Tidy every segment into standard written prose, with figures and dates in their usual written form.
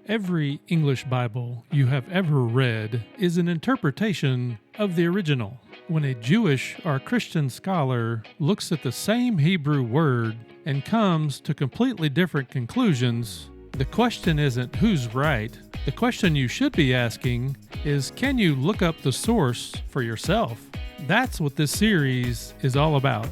Every English Bible you have ever read is an interpretation of the original. When a Jewish or Christian scholar looks at the same Hebrew word and comes to completely different conclusions, the question isn't who's right. The question you should be asking is, can you look up the source for yourself? That's what this series is all about.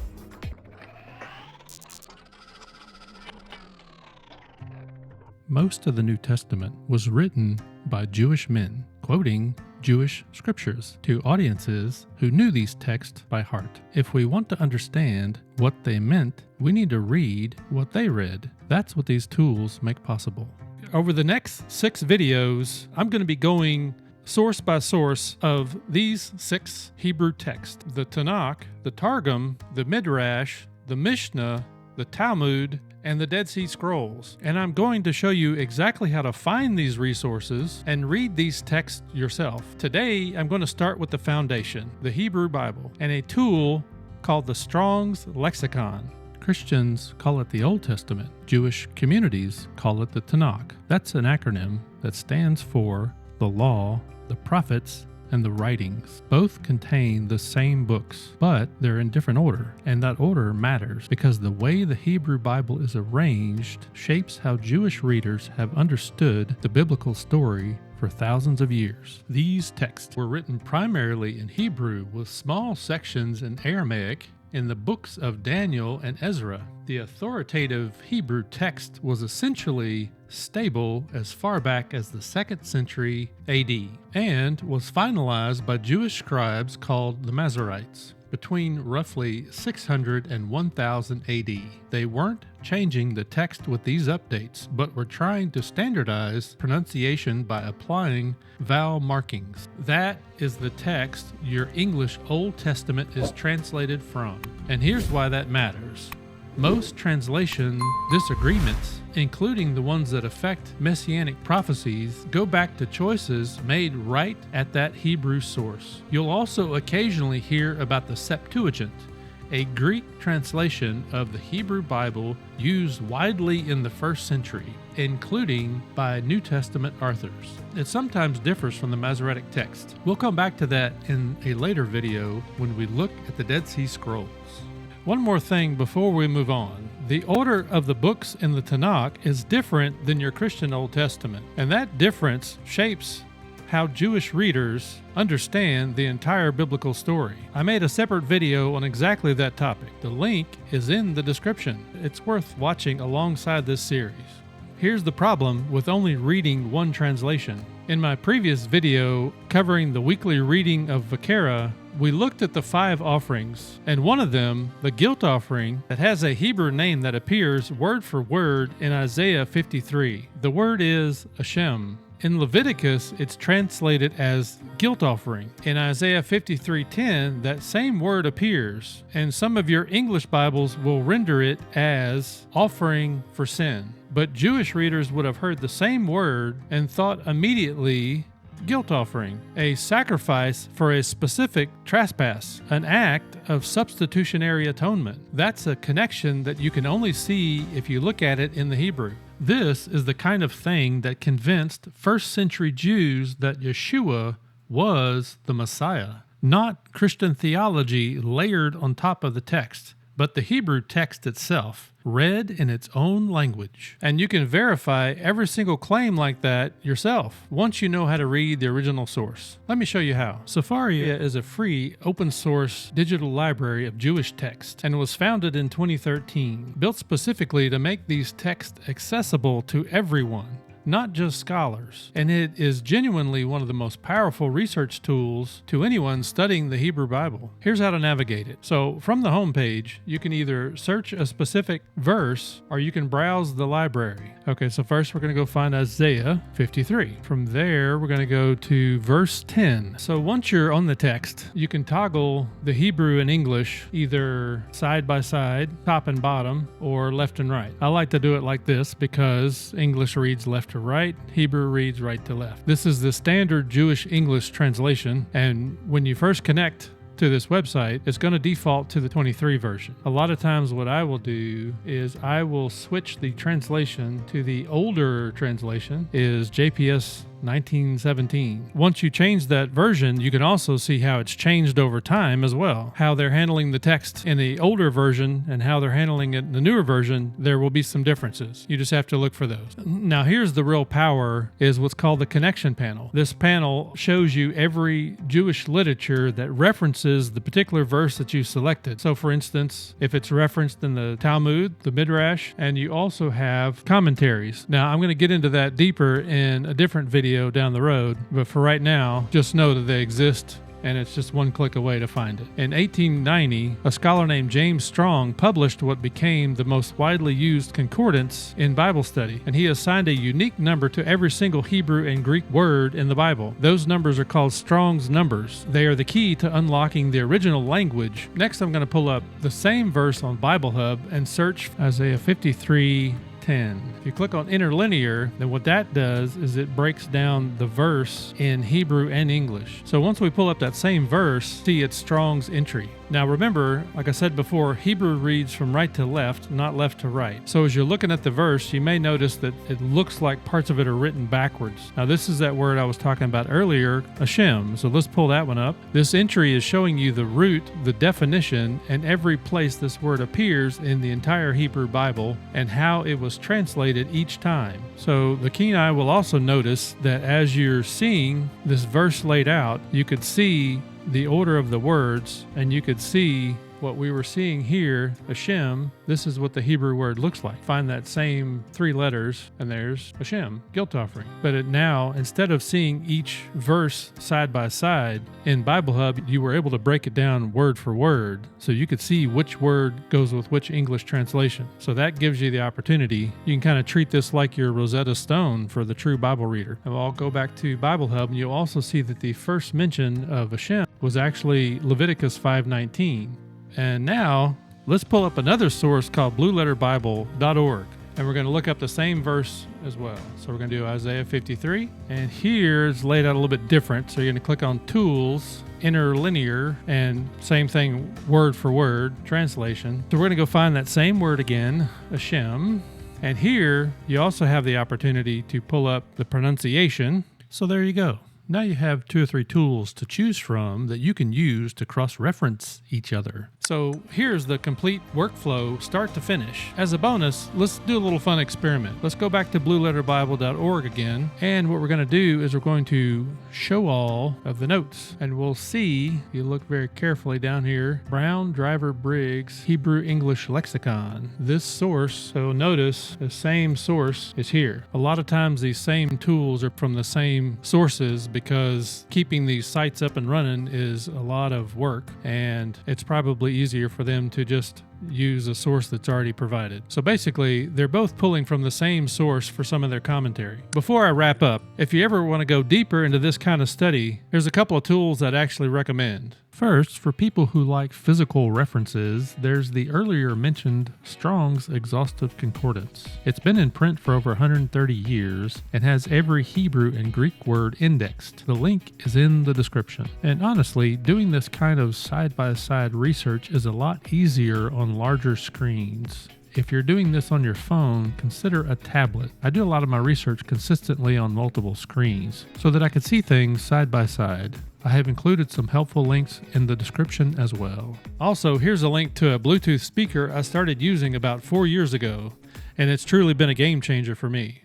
Most of the New Testament was written by Jewish men, quoting Jewish scriptures to audiences who knew these texts by heart. If we want to understand what they meant, we need to read what they read. That's what these tools make possible. Over the next 6 videos, I'm going to be going source by source of these 6 Hebrew texts: the Tanakh, the Targum, the Midrash, the Mishnah, the Talmud, and the Dead Sea Scrolls. And I'm going to show you exactly how to find these resources and read these texts yourself. Today, I'm going to start with the foundation, the Hebrew Bible, and a tool called the Strong's Lexicon. Christians call it the Old Testament. Jewish communities call it the Tanakh. That's an acronym that stands for the Law, the Prophets, and the Writings. Both contain the same books, but they're in different order, and that order matters because the way the Hebrew Bible is arranged shapes how Jewish readers have understood the biblical story for thousands of years. These texts were written primarily in Hebrew with small sections in Aramaic in the books of Daniel and Ezra. The authoritative Hebrew text was essentially stable as far back as the 2nd century AD and was finalized by Jewish scribes called the Masoretes between roughly 600 and 1000 AD. They weren't changing the text with these updates, but were trying to standardize pronunciation by applying vowel markings. That is the text your English Old Testament is translated from. And here's why that matters. Most translation disagreements, including the ones that affect Messianic prophecies, go back to choices made right at that Hebrew source. You'll also occasionally hear about the Septuagint, a Greek translation of the Hebrew Bible used widely in the 1st century, including by New Testament authors. It sometimes differs from the Masoretic text. We'll come back to that in a later video when we look at the Dead Sea Scrolls. One more thing before we move on. The order of the books in the Tanakh is different than your Christian Old Testament, and that difference shapes how Jewish readers understand the entire biblical story. I made a separate video on exactly that topic. The link is in the description. It's worth watching alongside this series. Here's the problem with only reading one translation. In my previous video covering the weekly reading of Vakera, we looked at the 5 offerings, and one of them, the guilt offering, that has a Hebrew name that appears word for word in Isaiah 53. The word is Hashem. In Leviticus, it's translated as guilt offering. In Isaiah 53:10, that same word appears, and some of your English Bibles will render it as offering for sin. But Jewish readers would have heard the same word and thought immediately guilt offering, a sacrifice for a specific trespass, an act of substitutionary atonement. That's a connection that you can only see if you look at it in the Hebrew. This is the kind of thing that convinced 1st century Jews that Yeshua was the Messiah. Not Christian theology layered on top of the text, but the Hebrew text itself, read in its own language. And you can verify every single claim like that yourself once you know how to read the original source. Let me show you how. Sefaria is a free, open-source digital library of Jewish text and was founded in 2013, built specifically to make these texts accessible to everyone, not just scholars. And it is genuinely one of the most powerful research tools to anyone studying the Hebrew Bible. Here's how to navigate it. So from the home page, you can either search a specific verse or you can browse the library. Okay, so first we're going to go find Isaiah 53. From there, we're going to go to verse 10. So once you're on the text, you can toggle the Hebrew and English either side by side, top and bottom, or left and right. I like to do it like this because English reads left to right, Hebrew reads right to left. This is the standard Jewish English translation, and when you first connect to this website, it's going to default to the 23 version. A lot of times what I will do is I will switch the translation to the older translation, is JPS 1917. Once you change that version, you can also see how it's changed over time as well. How they're handling the text in the older version and how they're handling it in the newer version, there will be some differences. You just have to look for those. Now here's the real power, is what's called the connection panel. This panel shows you every Jewish literature that references the particular verse that you selected. So for instance, if it's referenced in the Talmud, the Midrash, and you also have commentaries. Now I'm going to get into that deeper in a different video down the road, but for right now, just know that they exist, and it's just one click away to find it. In 1890, a scholar named James Strong published what became the most widely used concordance in Bible study, and he assigned a unique number to every single Hebrew and Greek word in the Bible. Those numbers are called Strong's numbers. They are the key to unlocking the original language. Next, I'm going to pull up the same verse on Bible Hub and search Isaiah 53:10. If you click on interlinear, then what that does is it breaks down the verse in Hebrew and English. So once we pull up that same verse, see it's Strong's entry. Now remember, like I said before, Hebrew reads from right to left, not left to right. So as you're looking at the verse, you may notice that it looks like parts of it are written backwards. Now this is that word I was talking about earlier, Hashem. So let's pull that one up. This entry is showing you the root, the definition, and every place this word appears in the entire Hebrew Bible and how it was translated each time. So the keen eye will also notice that as you're seeing this verse laid out, you could see the order of the words, and you could see what we were seeing here, Hashem. This is what the Hebrew word looks like. Find that same 3 letters, and there's Hashem, guilt offering. But now, instead of seeing each verse side by side, in Bible Hub, you were able to break it down word for word, so you could see which word goes with which English translation. So that gives you the opportunity. You can kind of treat this like your Rosetta Stone for the true Bible reader. And I'll go back to Bible Hub, and you'll also see that the first mention of Hashem was actually Leviticus 5:19. And now, let's pull up another source called blueletterbible.org, and we're going to look up the same verse as well. So we're going to do Isaiah 53, and here it's laid out a little bit different. So you're going to click on Tools, Interlinear, and same thing, word for word, translation. So we're going to go find that same word again, Hashem, and here you also have the opportunity to pull up the pronunciation. So there you go. Now you have 2 or 3 tools to choose from that you can use to cross-reference each other. So here's the complete workflow, start to finish. As a bonus, let's do a little fun experiment. Let's go back to blueletterbible.org again, and what we're going to do is we're going to show all of the notes, and we'll see, if you look very carefully down here, Brown Driver Briggs Hebrew English Lexicon. This source, so notice the same source is here. A lot of times these same tools are from the same sources because keeping these sites up and running is a lot of work, and it's probably easier for them to just use a source that's already provided. So basically, they're both pulling from the same source for some of their commentary. Before I wrap up, if you ever want to go deeper into this kind of study, there's a couple of tools I'd actually recommend. First, for people who like physical references, there's the earlier mentioned Strong's Exhaustive Concordance. It's been in print for over 130 years and has every Hebrew and Greek word indexed. The link is in the description. And honestly, doing this kind of side-by-side research is a lot easier on larger screens. If you're doing this on your phone, consider a tablet. I do a lot of my research consistently on multiple screens so that I can see things side by side. I have included some helpful links in the description as well. Also, here's a link to a Bluetooth speaker I started using about 4 years ago, and it's truly been a game changer for me.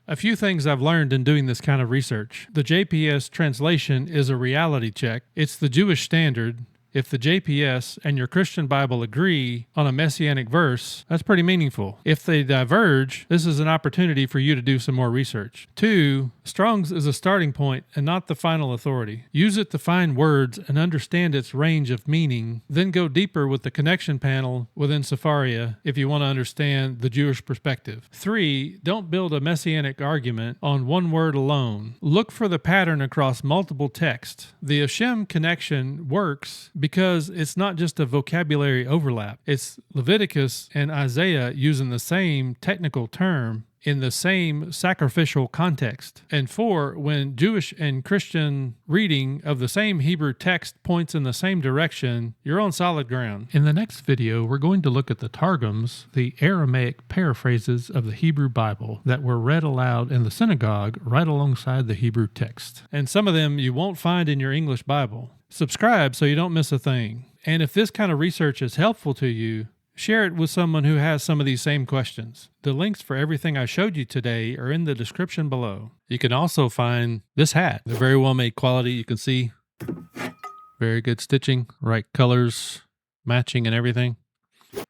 A few things I've learned in doing this kind of research. The JPS translation is a reality check. It's the Jewish standard. If the JPS and your Christian Bible agree on a Messianic verse, that's pretty meaningful. If they diverge, this is an opportunity for you to do some more research. 2, Strong's is a starting point and not the final authority. Use it to find words and understand its range of meaning, then go deeper with the connection panel within Sefaria if you want to understand the Jewish perspective. 3, don't build a Messianic argument on one word alone. Look for the pattern across multiple texts. The Hashem connection works because it's not just a vocabulary overlap. It's Leviticus and Isaiah using the same technical term, in the same sacrificial context. And 4, when Jewish and Christian reading of the same Hebrew text points in the same direction, you're on solid ground. In the next video, we're going to look at the Targums, the Aramaic paraphrases of the Hebrew Bible that were read aloud in the synagogue right alongside the Hebrew text. And some of them you won't find in your English Bible. Subscribe so you don't miss a thing. And if this kind of research is helpful to you, share it with someone who has some of these same questions. The links for everything I showed you today are in the description below. You can also find this hat. They're very well made quality. You can see very good stitching, right colors, matching and everything.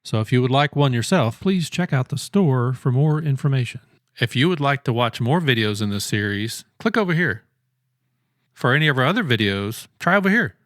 So if you would like one yourself, please check out the store for more information. If you would like to watch more videos in this series, click over here. For any of our other videos, try over here.